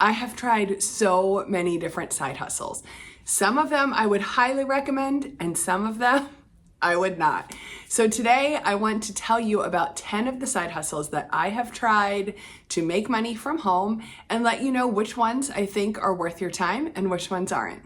I have tried so many different side hustles. Some of them I would highly recommend, and some of them I would not. So today I want to tell you about 10 of the side hustles that I have tried to make money from home and let you know which ones I think are worth your time and which ones aren't.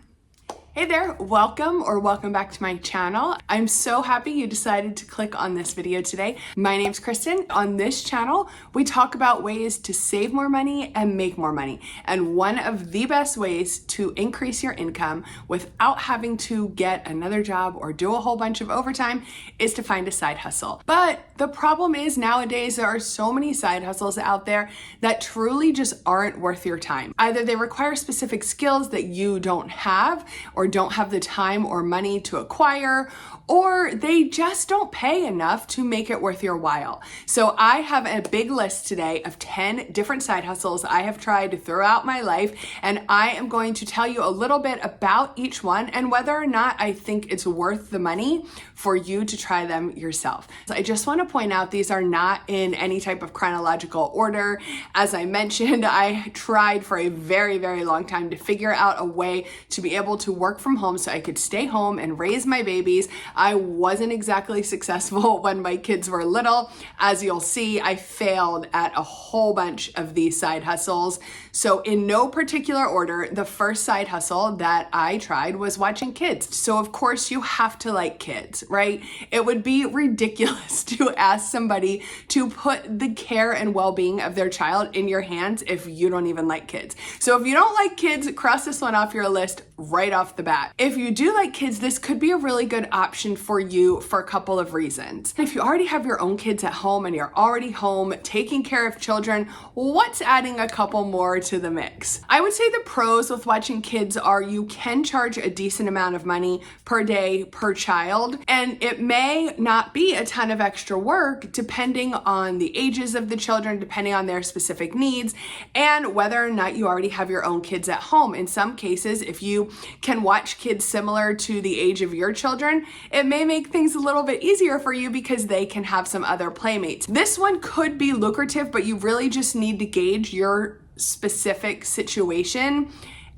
Hey there, welcome back to my channel. I'm so happy you decided to click on this video today. My name's Kristin. On this channel, we talk about ways to save more money and make more money. And one of the best ways to increase your income without having to get another job or do a whole bunch of overtime is to find a side hustle. But the problem is nowadays there are so many side hustles out there that truly just aren't worth your time. Either they require specific skills that you don't have or don't have the time or money to acquire, or they just don't pay enough to make it worth your while. So I have a big list today of 10 different side hustles I have tried throughout my life, and I am going to tell you a little bit about each one and whether or not I think it's worth the money for you to try them yourself. So I just want to point out these are not in any type of chronological order. As I mentioned, I tried for a very, very long time to figure out a way to be able to work from home so I could stay home and raise my babies. I wasn't exactly successful when my kids were little. As you'll see, I failed at a whole bunch of these side hustles. So in no particular order, the first side hustle that I tried was watching kids. So of course you have to like kids, right? It would be ridiculous to ask somebody to put the care and well-being of their child in your hands if you don't even like kids. So if you don't like kids, cross this one off your list right off the bat. If you do like kids, this could be a really good option for you for a couple of reasons. If you already have your own kids at home and you're already home taking care of children, what's adding a couple more to the mix? I would say the pros with watching kids are you can charge a decent amount of money per day per child, and it may not be a ton of extra work depending on the ages of the children, depending on their specific needs, and whether or not you already have your own kids at home. In some cases, if you can watch kids similar to the age of your children, it may make things a little bit easier for you because they can have some other playmates. This one could be lucrative, but you really just need to gauge your specific situation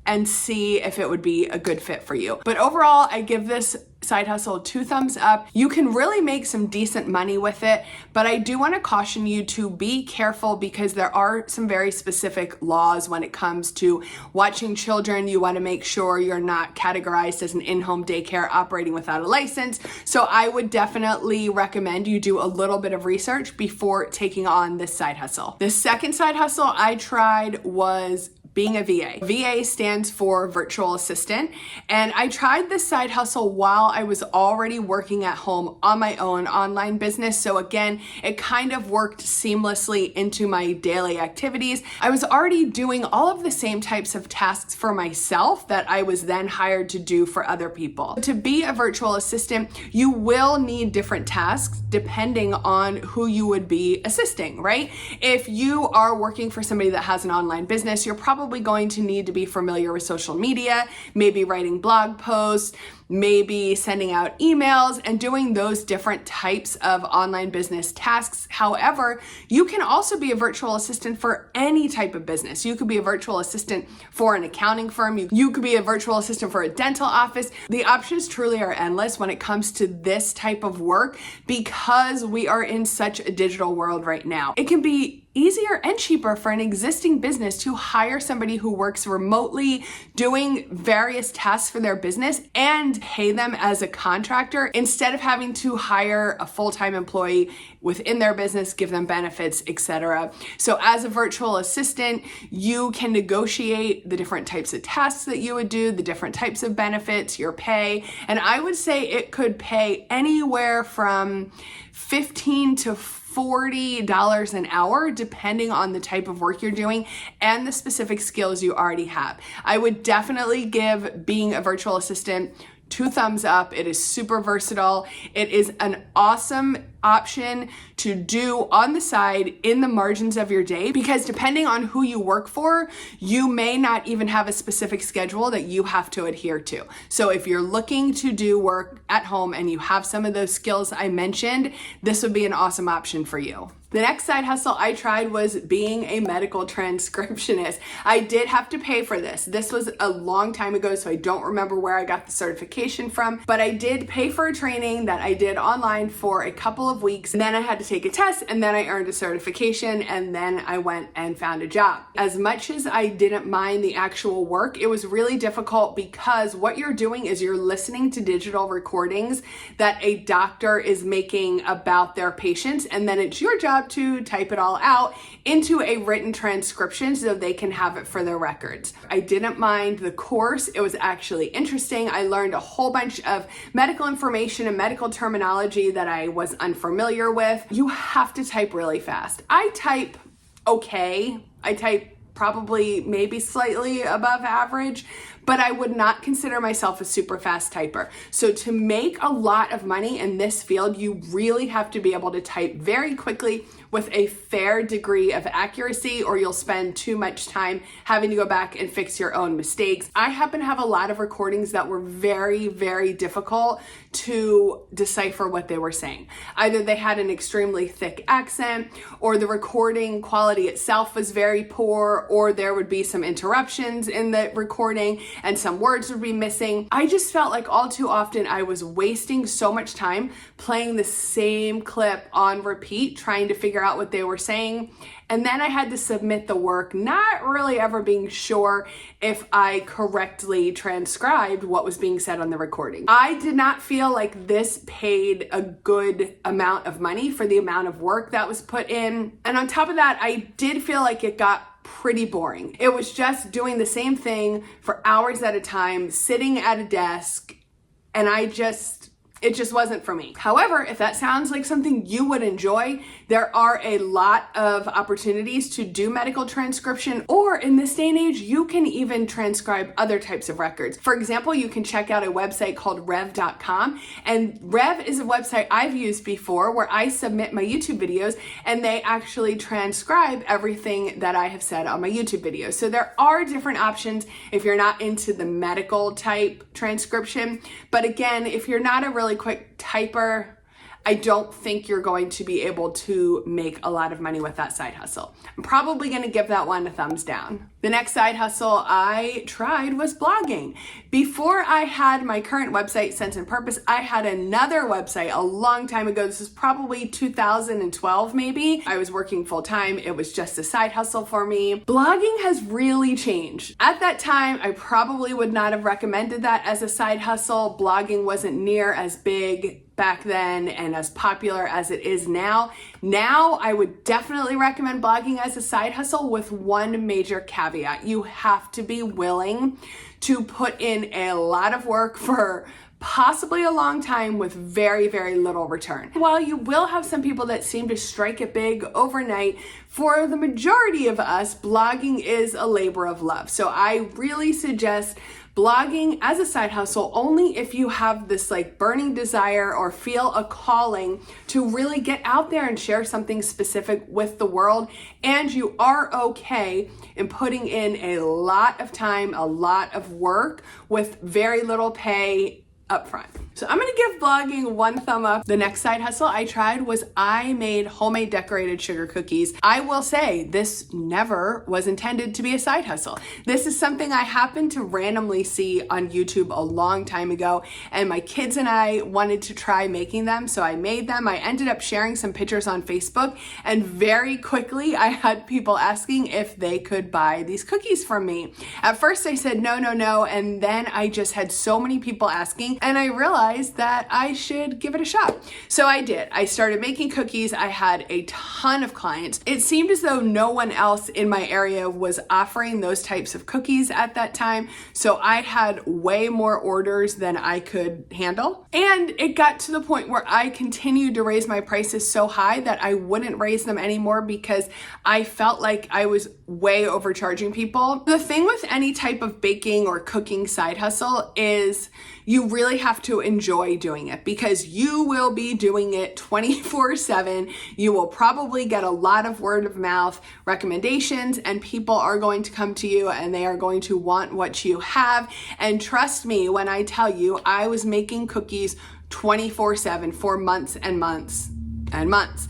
and see if it would be a good fit for you. But overall, I give this side hustle 2 thumbs up. You can really make some decent money with it, but I do want to caution you to be careful because there are some very specific laws when it comes to watching children. You want to make sure you're not categorized as an in-home daycare operating without a license. So I would definitely recommend you do a little bit of research before taking on this side hustle. The second side hustle I tried was being a VA. VA stands for virtual assistant, and I tried this side hustle while I was already working at home on my own online business. So again, it kind of worked seamlessly into my daily activities. I was already doing all of the same types of tasks for myself that I was then hired to do for other people. To be a virtual assistant, you will need different tasks depending on who you would be assisting, right? If you are working for somebody that has an online business, you're probably going to need to be familiar with social media, maybe writing blog posts, maybe sending out emails and doing those different types of online business tasks. However, you can also be a virtual assistant for any type of business. You could be a virtual assistant for an accounting firm. You could be a virtual assistant for a dental office. The options truly are endless when it comes to this type of work because we are in such a digital world right now. It can be easier and cheaper for an existing business to hire somebody who works remotely doing various tasks for their business and pay them as a contractor instead of having to hire a full-time employee within their business, give them benefits, etc. So as a virtual assistant, you can negotiate the different types of tasks that you would do, the different types of benefits, your pay, and I would say it could pay anywhere from $15 to $40 an hour, depending on the type of work you're doing and the specific skills you already have. I would definitely give being a virtual assistant 2 thumbs up. It is super versatile. It is an awesome option to do on the side in the margins of your day because depending on who you work for, you may not even have a specific schedule that you have to adhere to. So if you're looking to do work at home and you have some of those skills I mentioned, this would be an awesome option for you. The next side hustle I tried was being a medical transcriptionist. I did have to pay for this. This was a long time ago, so I don't remember where I got the certification from, but I did pay for a training that I did online for a couple of weeks. And then I had to take a test, and then I earned a certification, and then I went and found a job. As much as I didn't mind the actual work, it was really difficult because what you're doing is you're listening to digital recordings that a doctor is making about their patients, and then it's your job to type it all out into a written transcription so they can have it for their records. I didn't mind the course. It was actually interesting. I learned a whole bunch of medical information and medical terminology that I was unfamiliar with. You have to type really fast. I type okay. I type probably maybe slightly above average, but I would not consider myself a super fast typer. So to make a lot of money in this field, you really have to be able to type very quickly with a fair degree of accuracy, or you'll spend too much time having to go back and fix your own mistakes. I happen to have a lot of recordings that were very, very difficult to decipher what they were saying. Either they had an extremely thick accent, or the recording quality itself was very poor, or there would be some interruptions in the recording and some words would be missing. I just felt like all too often I was wasting so much time playing the same clip on repeat, trying to figure out what they were saying. And then I had to submit the work, not really ever being sure if I correctly transcribed what was being said on the recording. I did not feel like this paid a good amount of money for the amount of work that was put in. And on top of that, I did feel like it got pretty boring. It was just doing the same thing for hours at a time, sitting at a desk, and it just wasn't for me. However, if that sounds like something you would enjoy, there are a lot of opportunities to do medical transcription, or in this day and age, you can even transcribe other types of records. For example, you can check out a website called rev.com, and Rev is a website I've used before where I submit my YouTube videos and they actually transcribe everything that I have said on my YouTube videos. So there are different options if you're not into the medical type transcription. But again, if you're not a really quick typer, I don't think you're going to be able to make a lot of money with that side hustle. I'm probably going to give that one a thumbs down. The next side hustle I tried was blogging. Before I had my current website, Sense and Purpose, I had another website a long time ago. This is probably 2012 maybe. I was working full time. It was just a side hustle for me. Blogging has really changed. At that time, I probably would not have recommended that as a side hustle. Blogging wasn't near as big back then and as popular as it is now. Now, I would definitely recommend blogging as a side hustle with one major caveat. You have to be willing to put in a lot of work for possibly a long time with very, very little return. While you will have some people that seem to strike it big overnight, for the majority of us, blogging is a labor of love. So I really suggest blogging as a side hustle only if you have this like burning desire or feel a calling to really get out there and share something specific with the world, and you are okay in putting in a lot of time, a lot of work with very little pay upfront. So I'm gonna give blogging one thumb up. The next side hustle I tried was I made homemade decorated sugar cookies. I will say this never was intended to be a side hustle. This is something I happened to randomly see on YouTube a long time ago, and my kids and I wanted to try making them, so I made them. I ended up sharing some pictures on Facebook, and very quickly I had people asking if they could buy these cookies from me. At first I said no, and then I just had so many people asking, and I realized that I should give it a shot. So I did. I started making cookies. I had a ton of clients. It seemed as though no one else in my area was offering those types of cookies at that time. So I had way more orders than I could handle. And it got to the point where I continued to raise my prices so high that I wouldn't raise them anymore because I felt like I was way overcharging people. The thing with any type of baking or cooking side hustle is you really have to enjoy doing it because you will be doing it 24/7. You will probably get a lot of word of mouth recommendations, and people are going to come to you and they are going to want what you have. And trust me when I tell you, I was making cookies 24/7 for months and months and months.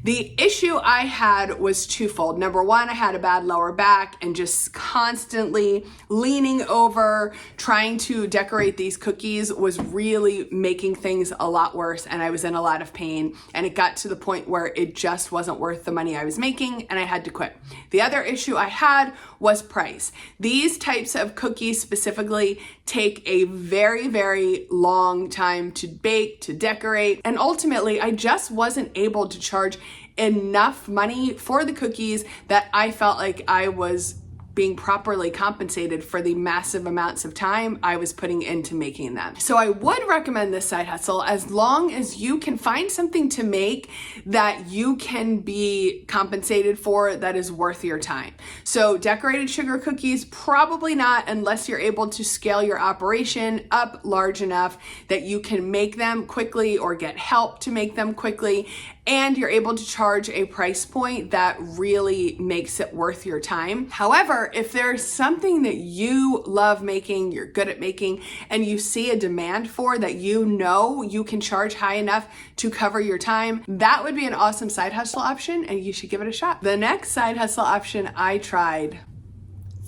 The issue I had was twofold. Number one, I had a bad lower back and just constantly leaning over, trying to decorate these cookies was really making things a lot worse, and I was in a lot of pain, and it got to the point where it just wasn't worth the money I was making and I had to quit. The other issue I had was price. These types of cookies specifically take a very, very long time to bake, to decorate, and ultimately I just wasn't able to charge enough money for the cookies that I felt like I was being properly compensated for the massive amounts of time I was putting into making them. So I would recommend this side hustle as long as you can find something to make that you can be compensated for that is worth your time. So decorated sugar cookies, probably not unless you're able to scale your operation up large enough that you can make them quickly or get help to make them quickly, and you're able to charge a price point that really makes it worth your time. However, if there's something that you love making, you're good at making, and you see a demand for that you know you can charge high enough to cover your time, that would be an awesome side hustle option, and you should give it a shot. The next side hustle option I tried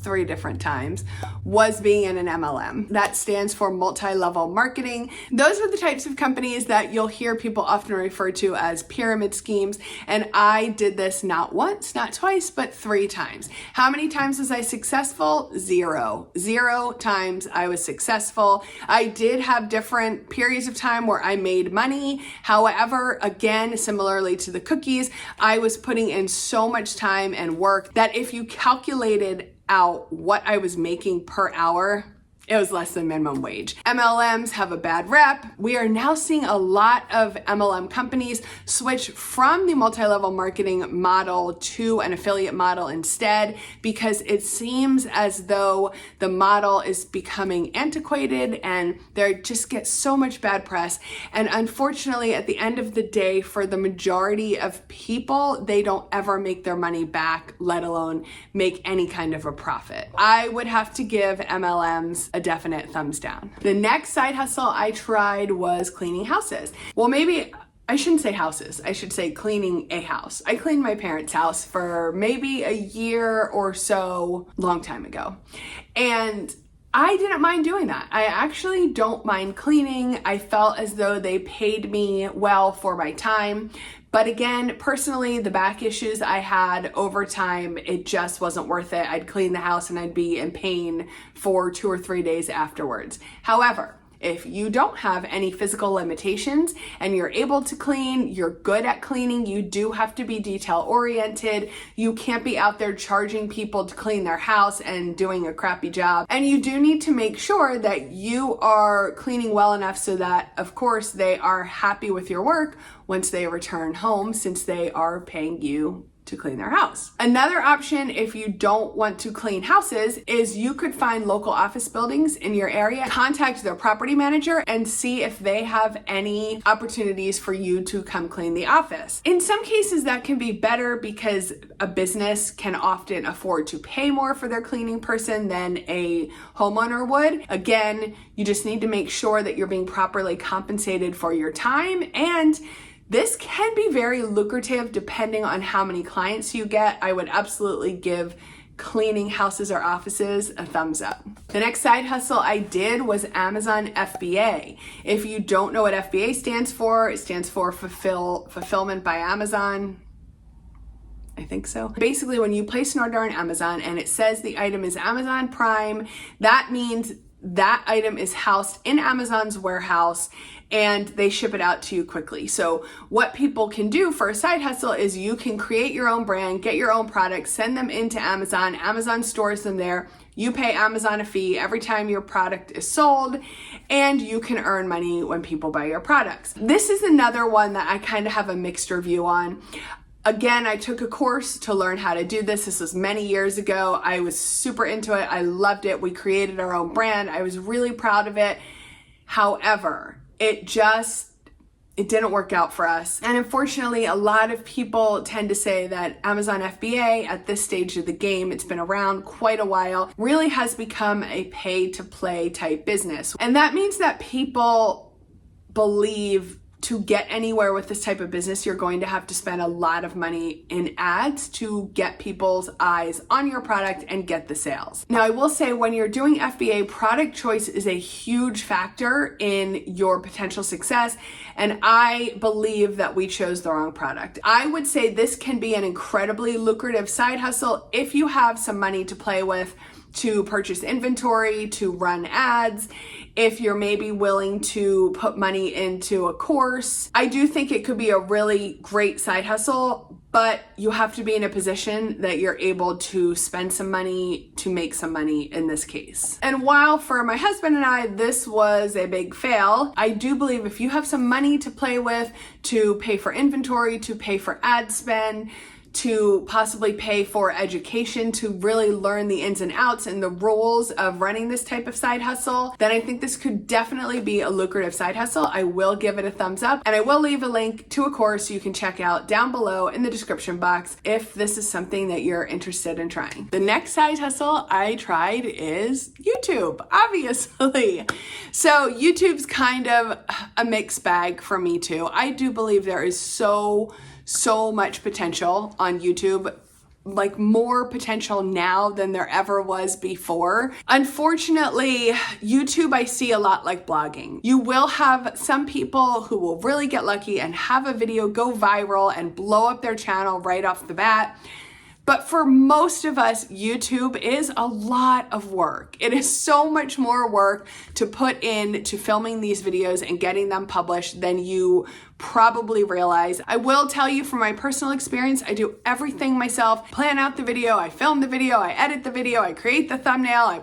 3 different times was being in an MLM. That stands for multi-level marketing. Those are the types of companies that you'll hear people often refer to as pyramid schemes. And I did this not once, not twice, but 3 times. How many times was I successful? 0. 0 times I was successful. I did have different periods of time where I made money. However, again, similarly to the cookies, I was putting in so much time and work that if you calculated out what I was making per hour, it was less than minimum wage. MLMs have a bad rep. We are now seeing a lot of MLM companies switch from the multi-level marketing model to an affiliate model instead, because it seems as though the model is becoming antiquated and they just get so much bad press. And unfortunately, at the end of the day, for the majority of people, they don't ever make their money back, let alone make any kind of a profit. I would have to give MLMs a definite thumbs down. The next side hustle I tried was cleaning houses. Well, maybe I shouldn't say houses. I should say cleaning a house. I cleaned my parents' house for maybe a year or so, long time ago. And I didn't mind doing that. I actually don't mind cleaning. I felt as though they paid me well for my time. But again, personally, the back issues I had over time, it just wasn't worth it. I'd clean the house and I'd be in pain for 2 or 3 days afterwards. However, if you don't have any physical limitations and you're able to clean, you're good at cleaning, you do have to be detail oriented. You can't be out there charging people to clean their house and doing a crappy job. And you do need to make sure that you are cleaning well enough so that, of course, they are happy with your work once they return home, since they are paying you to clean their house. Another option, if you don't want to clean houses, is you could find local office buildings in your area, contact their property manager, and see if they have any opportunities for you to come clean the office. In some cases, that can be better because a business can often afford to pay more for their cleaning person than a homeowner would. Again, you just need to make sure that you're being properly compensated for your time, and this can be very lucrative depending on how many clients you get. I would absolutely give cleaning houses or offices a thumbs up. The next side hustle I did was Amazon FBA. If you don't know what FBA stands for, it stands for Fulfillment by Amazon. I think so. Basically, when you place an order on Amazon and it says the item is Amazon Prime, that means that item is housed in Amazon's warehouse and they ship it out to you quickly. So what people can do for a side hustle is you can create your own brand, get your own products, send them into Amazon. Amazon stores them there. You pay Amazon a fee every time your product is sold, and you can earn money when people buy your products. This is another one that I kind of have a mixed review on. Again, I took a course to learn how to do this. This was many years ago. I was super into it. I loved it. We created our own brand. I was really proud of it. However, it didn't work out for us. And unfortunately, a lot of people tend to say that Amazon FBA at this stage of the game, it's been around quite a while, really has become a pay to play type business. And that means that people believe to get anywhere with this type of business, you're going to have to spend a lot of money in ads to get people's eyes on your product and get the sales. Now, I will say when you're doing FBA, product choice is a huge factor in your potential success. And I believe that we chose the wrong product. I would say this can be an incredibly lucrative side hustle if you have some money to play with, to purchase inventory, to run ads, if you're maybe willing to put money into a course. I do think it could be a really great side hustle, but you have to be in a position that you're able to spend some money to make some money in this case. And while for my husband and I, this was a big fail, I do believe if you have some money to play with, to pay for inventory, to pay for ad spend, to possibly pay for education, to really learn the ins and outs and the rules of running this type of side hustle, then I think this could definitely be a lucrative side hustle. I will give it a thumbs up, and I will leave a link to a course you can check out down below in the description box if this is something that you're interested in trying. The next side hustle I tried is YouTube, obviously. So YouTube's kind of a mixed bag for me too. I do believe there is so much potential on YouTube, like more potential now than there ever was before. Unfortunately, YouTube I see a lot like blogging. You will have some people who will really get lucky and have a video go viral and blow up their channel right off the bat. But for most of us, YouTube is a lot of work. It is so much more work to put into filming these videos and getting them published than you probably realize. I will tell you from my personal experience, I do everything myself. Plan out the video, I film the video, I edit the video, I create the thumbnail, I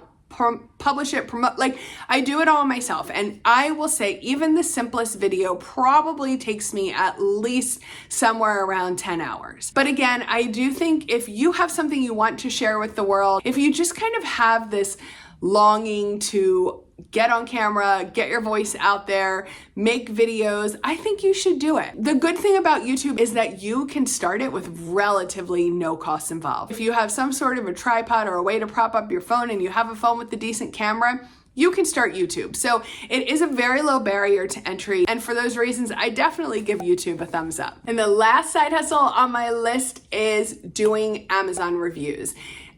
publish it, promote, like I do it all myself. And I will say even the simplest video probably takes me at least somewhere around 10 hours. But again, I do think if you have something you want to share with the world, if you just kind of have this longing to get on camera, get your voice out there, make videos, I think you should do it. The good thing about YouTube is that you can start it with relatively no costs involved. If you have some sort of a tripod or a way to prop up your phone and you have a phone with a decent camera, you can start YouTube. So it is a very low barrier to entry. And for those reasons, I definitely give YouTube a thumbs up. And the last side hustle on my list is doing Amazon reviews.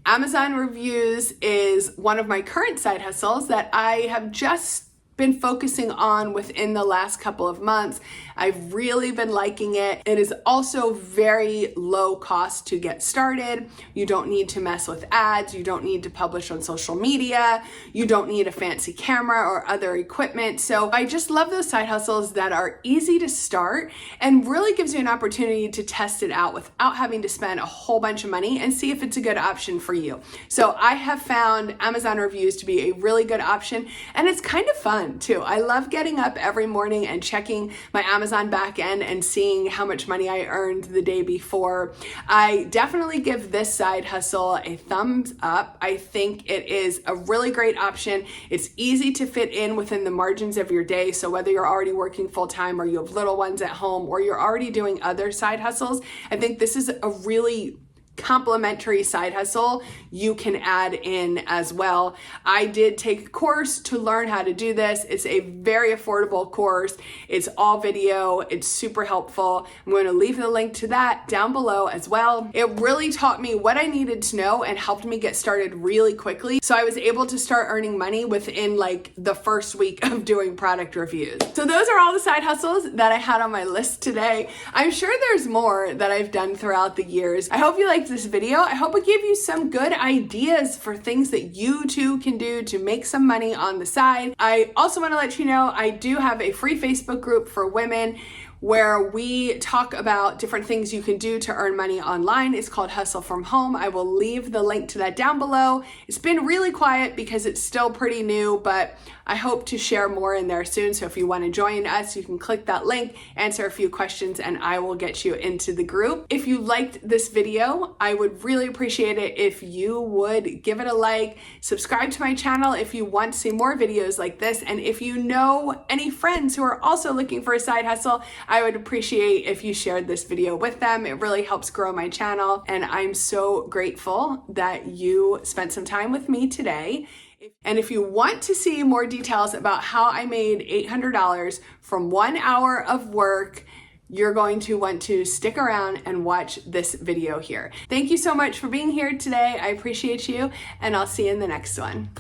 Amazon reviews is one of my current side hustles that I have just been focusing on within the last couple of months. I've really been liking it. It is also very low cost to get started. You don't need to mess with ads. You don't need to publish on social media. You don't need a fancy camera or other equipment. So I just love those side hustles that are easy to start and really gives you an opportunity to test it out without having to spend a whole bunch of money and see if it's a good option for you. So I have found Amazon reviews to be a really good option, and it's kind of fun too. I love getting up every morning and checking my Amazon back end and seeing how much money I earned the day before. I definitely give this side hustle a thumbs up. I think it is a really great option. It's easy to fit in within the margins of your day. So whether you're already working full time or you have little ones at home or you're already doing other side hustles, I think this is a really complementary side hustle you can add in as well. I did take a course to learn how to do this. It's a very affordable course. It's all video. It's super helpful. I'm going to leave the link to that down below as well. It really taught me what I needed to know and helped me get started really quickly. So I was able to start earning money within like the first week of doing product reviews. So those are all the side hustles that I had on my list today. I'm sure there's more that I've done throughout the years. I hope you liked this video. I hope it gave you some good ideas for things that you too can do to make some money on the side. I also want to let you know I do have a free Facebook group for women where we talk about different things you can do to earn money online. It's called Hustle From Home. I will leave the link to that down below. It's been really quiet because it's still pretty new, but I hope to share more in there soon. So if you want to join us, you can click that link, answer a few questions, and I will get you into the group. If you liked this video, I would really appreciate it if you would give it a like, subscribe to my channel if you want to see more videos like this, and if you know any friends who are also looking for a side hustle, I would appreciate if you shared this video with them. It really helps grow my channel, and I'm so grateful that you spent some time with me today. And if you want to see more details about how I made $800 from 1 hour of work, you're going to want to stick around and watch this video here. Thank you so much for being here today. I appreciate you, and I'll see you in the next one.